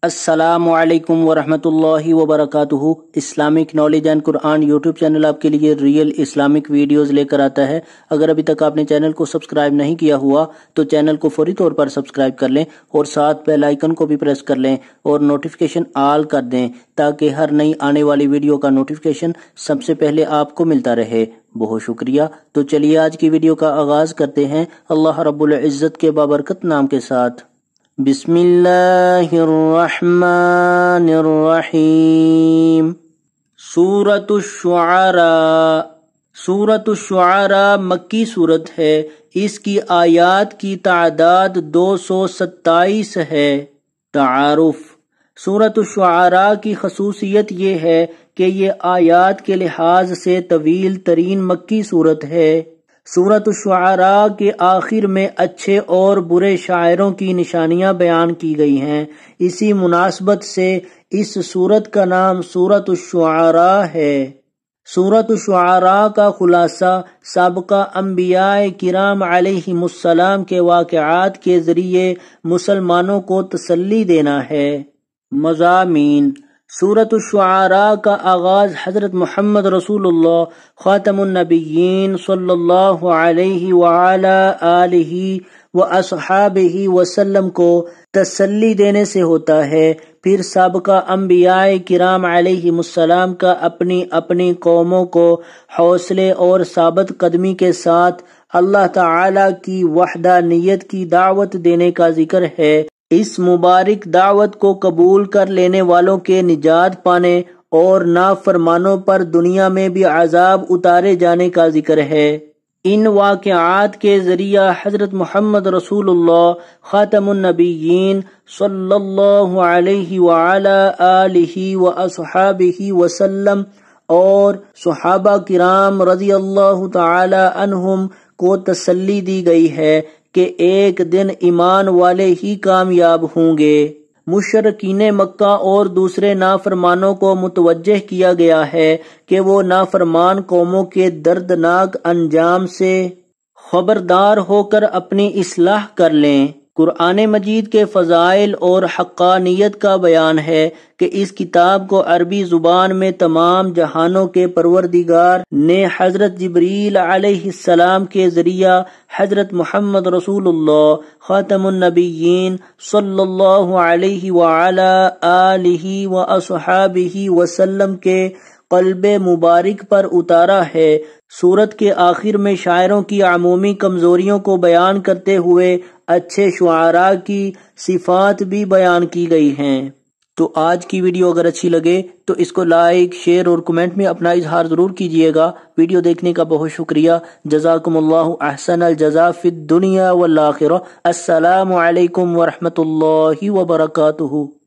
السلام علیکم ورحمۃ اللہ وبرکاتہ۔ Islamic knowledge and Quran YouTube channel آپ کے لیے ریئل اسلامک ویڈیوز لے کر آتا ہے۔ اگر ابھی تک آپ نے چینل کو سبسکرائب نہیں کیا ہوا تو چینل کو فوری طور پر سبسکرائب کر لیں اور ساتھ بیل آئیکن کو بھی پریس کر لیں اور نوٹیفیکیشن آل کر دیں تاکہ ہر نئی آنے والی ویڈیو کا نوٹیفیکیشن سب سے پہلے آپ کو ملتا رہے۔ بہت شکریہ۔ تو چلیے آج کی ویڈیو کا آغاز کرتے ہیں اللہ رب العزت کے بابرکت نام کے ساتھ۔ بسم اللہ الرحمن الرحیم۔ سورۃ الشعراء۔ سورۃ الشعراء مکی سورت ہے۔ اس کی آیات کی تعداد 227 ہے۔ تعارف۔ سورۃ الشعراء کی خصوصیت یہ ہے کہ یہ آیات کے لحاظ سے طویل ترین مکی سورت ہے۔ سورۃ الشعراء کے آخر میں اچھے اور برے شاعروں کی نشانیاں بیان کی گئی ہیں۔ اسی مناسبت سے اس سورت کا نام سورۃ الشعراء ہے۔ سورۃ الشعراء کا خلاصہ سابقہ انبیاء کرام علیہم السلام کے واقعات کے ذریعے مسلمانوں کو تسلی دینا ہے۔ مضامین۔ سورۃ الشعراء کا آغاز حضرت محمد رسول اللہ خاتم النبیین صلی اللہ علیہ وعلا آلہ واصحابہ وسلم کو تسلی دینے سے ہوتا ہے۔ پھر سابقہ انبیاء کرام علیہم السلام کا اپنی اپنی قوموں کو حوصلے اور ثابت قدمی کے ساتھ اللہ تعالی کی وحدانیت کی دعوت دینے کا ذکر ہے۔ اس مبارک دعوت کو قبول کر لینے والوں کے نجات پانے اور نافرمانوں پر دنیا میں بھی عذاب اتارے جانے کا ذکر ہے۔ ان واقعات کے ذریعہ حضرت محمد رسول اللہ خاتم النبیین صلی اللہ علیہ وعلا آلہ واصحابہ وسلم اور صحابہ کرام رضی اللہ تعالی عنہم کو تسلی دی گئی ہے کہ ایک دن ایمان والے ہی کامیاب ہوں گے۔ مشرکین مکہ اور دوسرے نافرمانوں کو متوجہ کیا گیا ہے کہ وہ نافرمان قوموں کے دردناک انجام سے خبردار ہو کر اپنی اصلاح کر لیں۔ قرآن مجید کے فضائل اور حقانیت کا بیان ہے کہ اس کتاب کو عربی زبان میں تمام جہانوں کے پروردگار نے حضرت جبریل علیہ السلام کے ذریعہ حضرت محمد رسول اللہ خاتم النبیین صلی اللہ علیہ وعلا آلہ واصحابہ وسلم کے قلب مبارک پر اتارا ہے۔ سورت کے آخر میں شاعروں کی عمومی کمزوریوں کو بیان کرتے ہوئے اچھے شعراء کی صفات بھی بیان کی گئی ہیں۔ تو آج کی ویڈیو اگر اچھی لگے تو اس کو لائک، شیئر اور کمنٹ میں اپنا اظہار ضرور کیجیے گا۔ ویڈیو دیکھنے کا بہت شکریہ۔ جزاکم اللہ احسن الجزاء فی الدنیا والآخرہ۔ السلام علیکم ورحمۃ اللہ وبرکاتہ۔